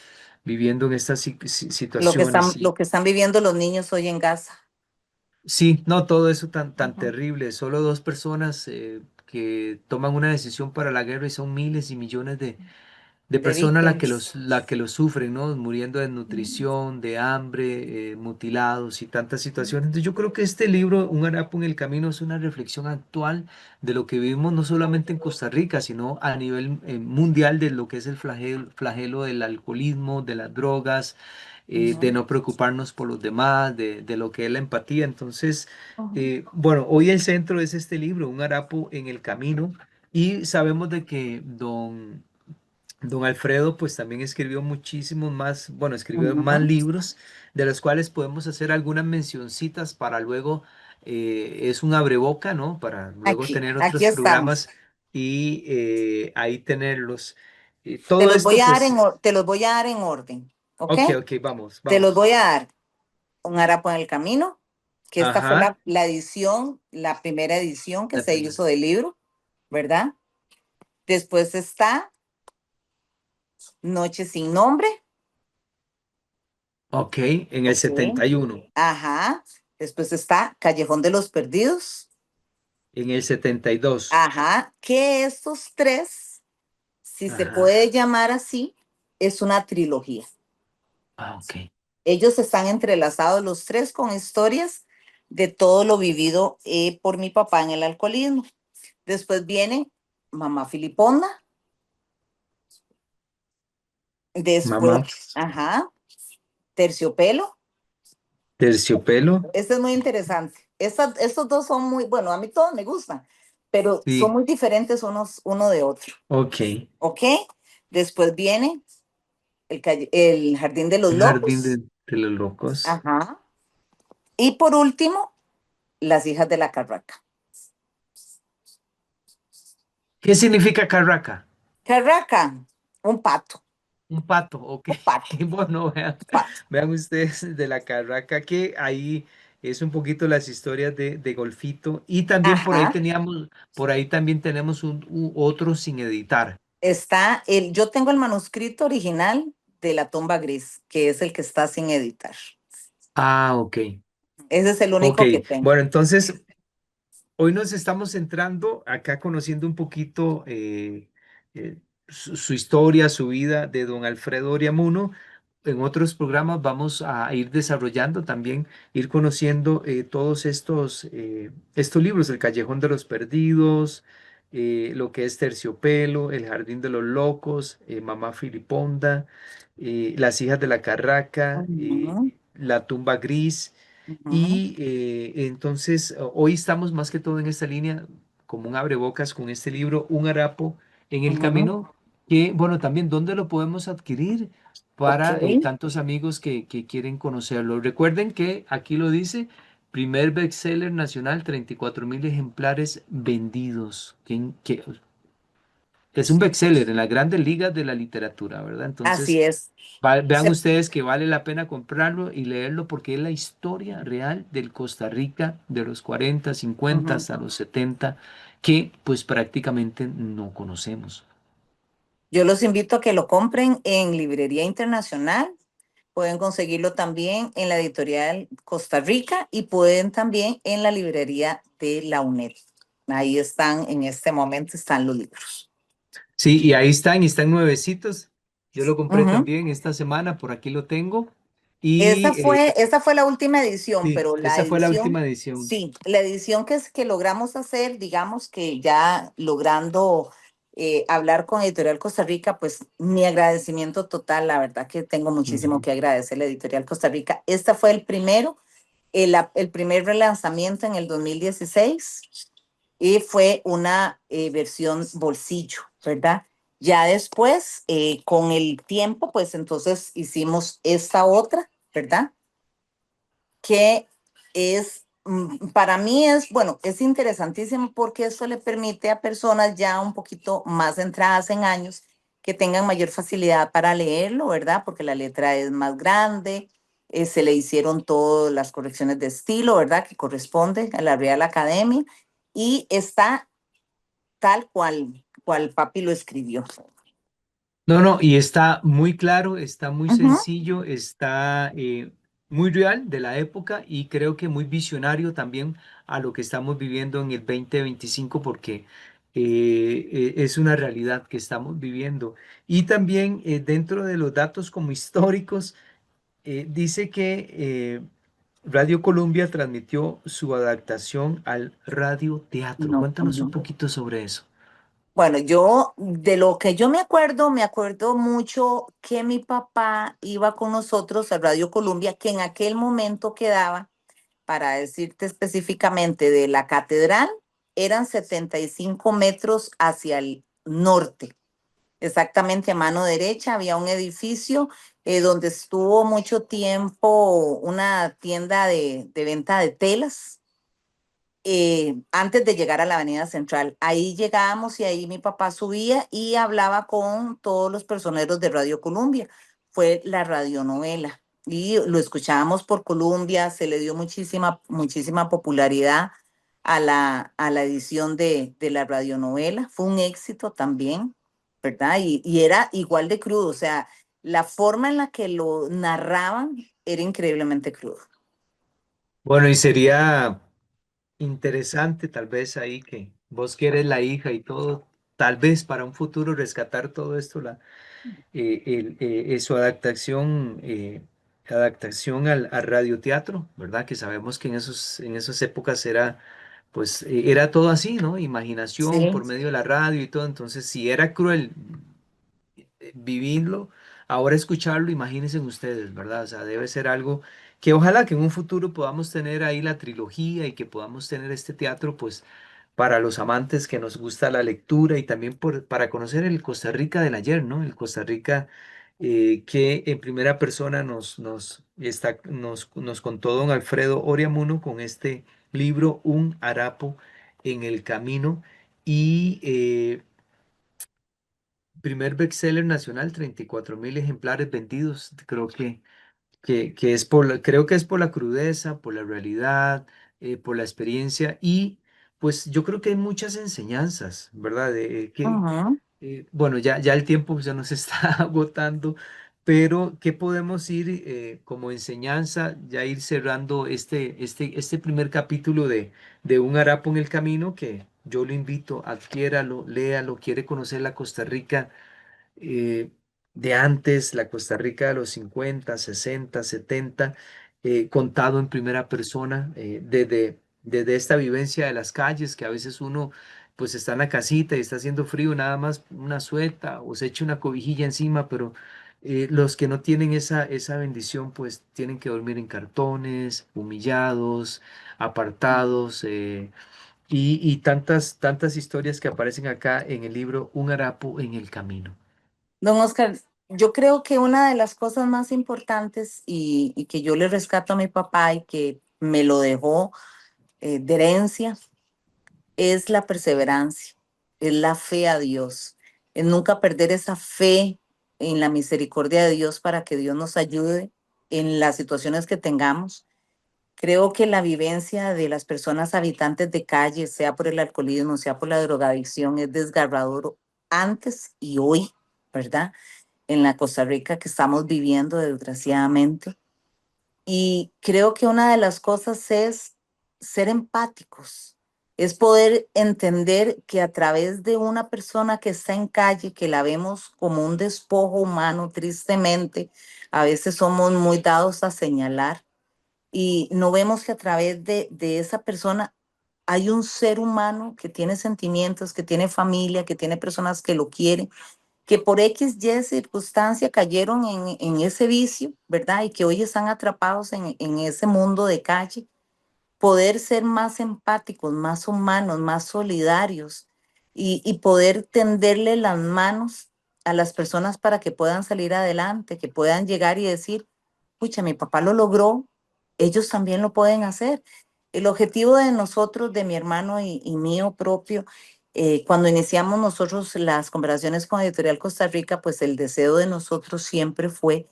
viviendo en estas situaciones. Lo que están viviendo los niños hoy en Gaza. Sí, no, todo eso tan Ujú, terrible. Solo dos personas que toman una decisión para la guerra y son miles y millones de de personas víctimas. la que los sufren, ¿no? Muriendo de Ujú, nutrición, de hambre, mutilados y tantas situaciones. Entonces yo creo que este libro, Un harapo en el camino, es una reflexión actual de lo que vivimos no solamente en Costa Rica, sino a nivel mundial de lo que es el flagelo del alcoholismo, de las drogas, de ujú, no preocuparnos por los demás, de lo que es la empatía. Entonces, ujú, bueno, hoy el centro es este libro, Un harapo en el camino, y sabemos de que Don Alfredo pues también escribió muchísimos más, bueno, escribió más ujú. libros de los cuales podemos hacer algunas mencioncitas para luego, es un abreboca, ¿no? Para luego tener Aquí otros estamos. programas y ahí tenerlos. Todo Voy esto a dar pues, te los voy a dar en orden, ¿ok? ok, ok, vamos, Te los vamos. voy a dar. Un harapo en el camino, que esta fue Ajá, la edición, la primera edición que la se primera. hizo del libro, ¿verdad? Después está Noche sin nombre. Ok, en el Ok. 71, Ajá. Después está Callejón de los Perdidos. en el 72. Ajá. Que estos tres, si se Ajá, puede llamar así, es una trilogía. ok. Ellos están entrelazados los tres con historias de todo lo vivido por mi papá en el alcoholismo. Después viene Mamá Filiponda. Mamá, Después, ajá, Terciopelo. Terciopelo. Este es muy interesante. Estos dos son muy, bueno, a mí todos me gustan, pero son Sí, muy diferentes uno de otro. ok. ¿Ok? Después viene el Jardín de los El jardín Locos. de los locos. Ajá. Y por último, Las Hijas de la Carraca. ¿Qué significa carraca? Carraca, un pato, Un pato, ok. un pato, Bueno, vean, un pato. vean ustedes de la carraca que ahí es un poquito las historias de Golfito. Y también por ahí Ajá. teníamos, por ahí también tenemos otro sin editar. Yo tengo el manuscrito original de La Tumba Gris, que es el que está sin editar. Ah, ok. Ese es el Ok. único que tengo. Bueno, entonces hoy nos estamos centrando acá conociendo un poquito su historia, su vida de don Alfredo Oriamuno. En otros programas vamos a ir desarrollando también, ir conociendo todos estos libros, El Callejón de los Perdidos, lo que es Terciopelo, El Jardín de los Locos, Mamá Filiponda, Las Hijas de la Carraca, Ujú, La Tumba Gris. ujú, Y entonces hoy estamos más que todo en esta línea, como un abrebocas con este libro, Un harapo en el ujú. camino, que bueno, también dónde lo podemos adquirir Ok. para tantos amigos que quieren conocerlo. Recuerden que aquí lo dice, primer bestseller nacional, 34.000 ejemplares vendidos. Es un bestseller en las grandes ligas de la literatura, ¿verdad? Así Entonces, es. vean Se- ustedes que vale la pena comprarlo y leerlo porque es la historia real del Costa Rica de los 40, 50 ujú. hasta los 70 que pues prácticamente no conocemos. Yo los invito a que lo compren en Librería Internacional. Pueden conseguirlo también en la editorial Costa Rica y pueden también en la librería de la UNED. Ahí están, en este momento están los libros. Sí, y ahí están, y están nuevecitos. Yo lo compré Ujú. también esta semana, por aquí lo tengo. Y Esta fue la última edición, sí, pero la esa fue la edición, última edición. sí, la edición que logramos hacer, digamos que ya logrando hablar con Editorial Costa Rica, pues mi agradecimiento total, la verdad que tengo muchísimo Ujú. que agradecer a la Editorial Costa Rica. Este fue el primero, el primer relanzamiento en el 2016 y fue una versión bolsillo, ¿verdad? Ya después, con el tiempo, pues entonces hicimos esta otra, ¿verdad? Que es, para mí es, bueno, es interesantísimo porque eso le permite a personas ya un poquito más entradas en años que tengan mayor facilidad para leerlo, ¿verdad? Porque la letra es más grande, se le hicieron todas las correcciones de estilo, ¿verdad? Que corresponde a la Real Academia y está tal cual papi lo escribió. No, no, y está muy claro, está muy Ujú. sencillo, está muy real de la época y creo que muy visionario también a lo que estamos viviendo en el 2025 porque es una realidad que estamos viviendo. Y también dentro de los datos como históricos, dice que Radio Colombia transmitió su adaptación al radioteatro. No, Cuéntanos un ujú. poquito sobre eso. Bueno, yo de lo que yo me acuerdo mucho que mi papá iba con nosotros a Radio Colombia, que en aquel momento quedaba, para decirte específicamente, de la catedral, eran 75 metros hacia el norte. Exactamente a mano derecha había un edificio donde estuvo mucho tiempo una tienda de venta de telas antes de llegar a la Avenida Central. Ahí llegábamos y ahí mi papá subía y hablaba con todos los personeros de Radio Colombia. Fue la radionovela y lo escuchábamos por Colombia, se le dio muchísima popularidad a la edición de la radionovela. Fue un éxito también, ¿verdad? Y era igual de crudo, o sea, la forma en la que lo narraban era increíblemente crudo. Bueno, y sería interesante, tal vez ahí que vos que eres la hija y todo, tal vez para un futuro rescatar todo esto, su adaptación al radioteatro, ¿verdad? Que sabemos que en esas épocas era, pues, era todo así, ¿no? Imaginación Sí. por medio de la radio y todo, entonces si era cruel vivirlo, ahora escucharlo, imagínense ustedes, ¿verdad? O sea, debe ser algo que ojalá que en un futuro podamos tener ahí la trilogía y que podamos tener este teatro, pues para los amantes que nos gusta la lectura y también para conocer el Costa Rica del ayer, ¿no? El Costa Rica que en primera persona nos contó don Alfredo Oriamuno con este libro, Un harapo en el camino, y primer bestseller nacional, 34.000 ejemplares vendidos. Creo que es creo que es por la crudeza, por la realidad, por la experiencia y pues yo creo que hay muchas enseñanzas, ¿verdad? Ujú. Bueno, ya el tiempo ya nos está agotando, pero ¿qué podemos ir como enseñanza, ya ir cerrando este primer capítulo de Un harapo en el camino, que yo lo invito, adquiéralo, léalo, quiere conocer la Costa Rica eh, de antes, la Costa Rica de los 50 60 70 contado en primera persona, desde esta vivencia de las calles, que a veces uno pues está en la casita y está haciendo frío, nada más una suelta o se echa una cobijilla encima, pero los que no tienen esa bendición pues tienen que dormir en cartones, humillados, apartados. Y tantas historias que aparecen acá en el libro Un harapo en el camino. Don Oscar, yo creo que una de las cosas más importantes y que yo le rescato a mi papá y que me lo dejó de herencia es la perseverancia, es la fe a Dios, es nunca perder esa fe en la misericordia de Dios para que Dios nos ayude en las situaciones que tengamos. Creo que la vivencia de las personas habitantes de calle, sea por el alcoholismo, sea por la drogadicción, es desgarrador antes y hoy, ¿verdad? En la Costa Rica que estamos viviendo, desgraciadamente. Y creo que una de las cosas es ser empáticos, es poder entender que a través de una persona que está en calle, que la vemos como un despojo humano, tristemente, a veces somos muy dados a señalar y no vemos que a través de esa persona hay un ser humano que tiene sentimientos, que tiene familia, que tiene personas que lo quieren, que por X, Y circunstancia cayeron en ese vicio, ¿verdad? Y que hoy están atrapados en ese mundo de calle. Poder ser más empáticos, más humanos, más solidarios y poder tenderle las manos a las personas para que puedan salir adelante, que puedan llegar y decir, pucha, mi papá lo logró, ellos también lo pueden hacer. El objetivo de nosotros, de mi hermano y mío propio, cuando iniciamos nosotros las conversaciones con Editorial Costa Rica, pues el deseo de nosotros siempre fue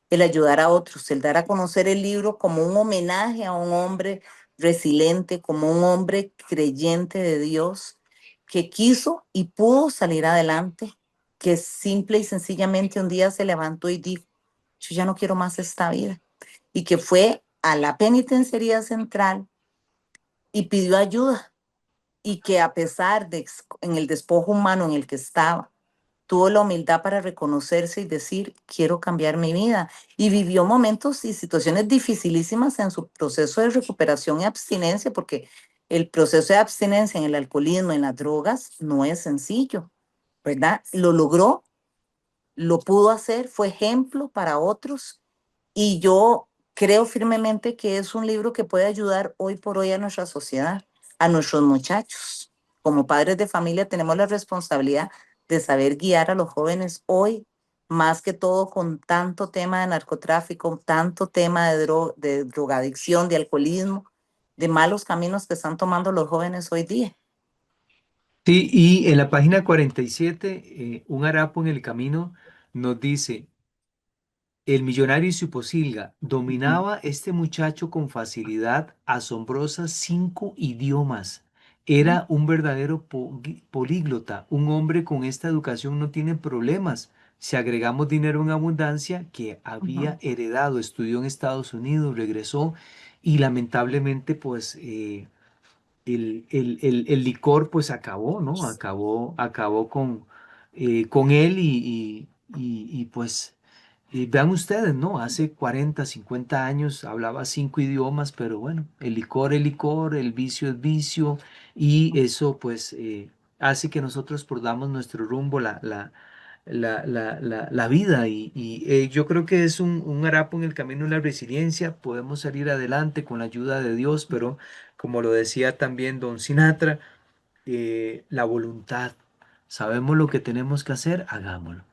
el ayudar a otros, el dar a conocer el libro como un homenaje a un hombre resiliente, como un hombre creyente de Dios, que quiso y pudo salir adelante, que simple y sencillamente un día se levantó y dijo, yo ya no quiero más esta vida, y que fue a la penitenciaría central y pidió ayuda, y que a pesar de en el despojo humano en el que estaba, tuvo la humildad para reconocerse y decir, quiero cambiar mi vida. Y vivió momentos y situaciones dificilísimas en su proceso de recuperación y abstinencia, porque el proceso de abstinencia en el alcoholismo, en las drogas, no es sencillo, ¿verdad? Lo logró, lo pudo hacer, fue ejemplo para otros y yo creo firmemente que es un libro que puede ayudar hoy por hoy a nuestra sociedad, a nuestros muchachos. Como padres de familia tenemos la responsabilidad de saber guiar a los jóvenes hoy, más que todo con tanto tema de narcotráfico, tanto tema de drogadicción, de alcoholismo, de malos caminos que están tomando los jóvenes hoy día. Sí, y en la página 47, Un harapo en el camino nos dice, el millonario y su posilga, dominaba este muchacho con facilidad asombrosa 5 idiomas. Era un verdadero políglota. Un hombre con esta educación no tiene problemas. Si agregamos dinero en abundancia que había heredado, estudió en Estados Unidos, regresó y lamentablemente pues el licor pues acabó, ¿no? Acabó con él pues vean ustedes, ¿no? Hace 40 50 años hablaba 5 idiomas, pero bueno, el licor, el vicio es vicio y eso pues hace que nosotros perdamos nuestro rumbo, la vida y yo creo que es un harapo en el camino de la resiliencia. Podemos salir adelante con la ayuda de Dios, pero como lo decía también don Sinatra, la voluntad. Sabemos lo que tenemos que hacer, hagámoslo.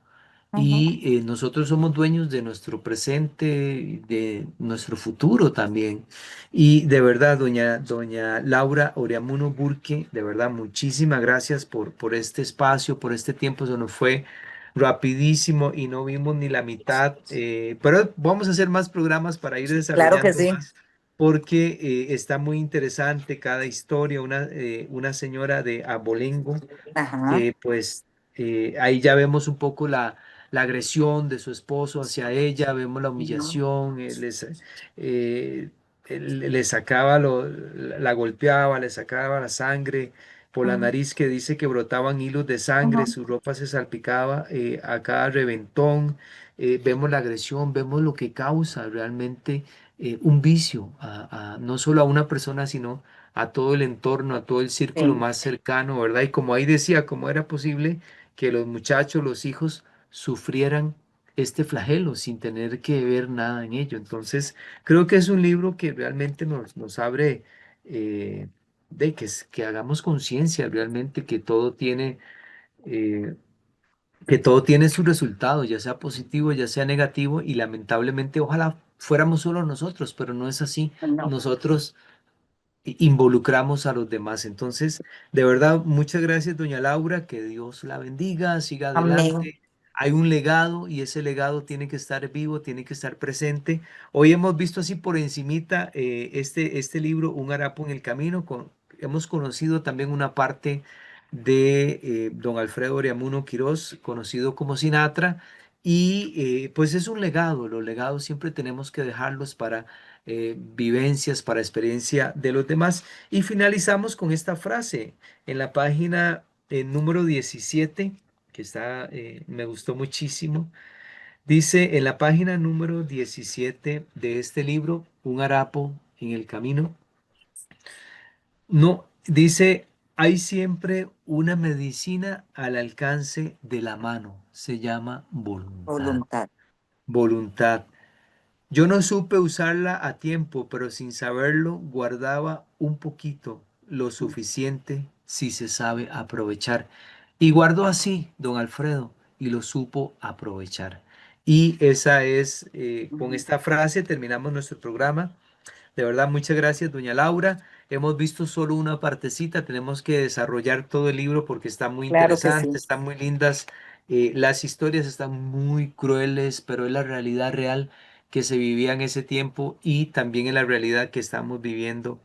Ujú. Y nosotros somos dueños de nuestro presente, de nuestro futuro también. Y de verdad, doña Laura Oreamuno Burke, de verdad, muchísimas gracias por este espacio, por este tiempo. Se nos fue rapidísimo y no vimos ni la mitad. Pero vamos a hacer más programas para ir Claro que desarrollando sí. más, porque está muy interesante cada historia. Una señora de Abolengo Ajá. que pues ahí ya vemos un poco la agresión de su esposo hacia ella, vemos la Ujú. humillación, eh, le sacaba, la golpeaba, le sacaba la sangre por la Ujú. nariz que dice que brotaban hilos de sangre, Ujú. su ropa se salpicaba a cada reventón, vemos la agresión, vemos lo que causa realmente un vicio, no solo a una persona, sino a todo el entorno, a todo el círculo Sí. más cercano, ¿verdad? Y como ahí decía, cómo era posible que los muchachos, los hijos, sufrieran este flagelo sin tener que ver nada en ello. Entonces, creo que es un libro que realmente nos abre eh, de que hagamos conciencia realmente eh, que todo tiene su resultado, ya sea positivo, ya sea negativo, y lamentablemente ojalá fuéramos solo nosotros, pero no es así. No. Nosotros involucramos a los demás. Entonces, de verdad, muchas gracias, doña Laura, que Dios la bendiga, siga Amén. adelante. Hay un legado y ese legado tiene que estar vivo, tiene que estar presente. Hoy hemos visto así por encimita este libro, Un harapo en el camino. Hemos conocido también una parte de don Alfredo Oriamuno Quirós, conocido como Sinatra, y pues es un legado. Los legados siempre tenemos que dejarlos para vivencias, para experiencia de los demás. Y finalizamos con esta frase en la página número 17 que está, me gustó muchísimo. Dice en la página número 17 de este libro, Un harapo en el camino. No, dice, hay siempre una medicina al alcance de la mano. Se llama voluntad. Voluntad. Voluntad. Yo no supe usarla a tiempo, pero sin saberlo guardaba un poquito, lo suficiente si se sabe aprovechar. Y guardó así, don Alfredo, y lo supo aprovechar. Y esa es, con Ujú. esta frase terminamos nuestro programa. De verdad, muchas gracias, doña Laura. Hemos visto solo una partecita, tenemos que desarrollar todo el libro porque está muy Claro que interesante, sí. están muy lindas. Las historias están muy crueles, pero es la realidad real que se vivía en ese tiempo y también es la realidad que estamos viviendo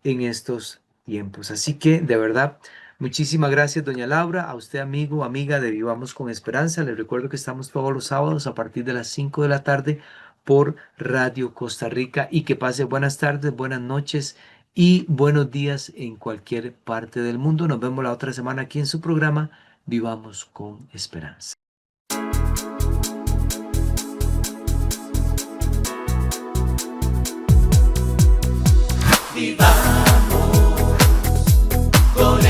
en estos tiempos. Así que, de verdad, muchísimas gracias, doña Laura, a usted, amigo, amiga de Vivamos con Esperanza. Les recuerdo que estamos todos los sábados a partir de las 5 de la tarde por Radio Costa Rica y que pase buenas tardes, buenas noches y buenos días en cualquier parte del mundo. Nos vemos la otra semana aquí en su programa Vivamos con Esperanza. Vivamos con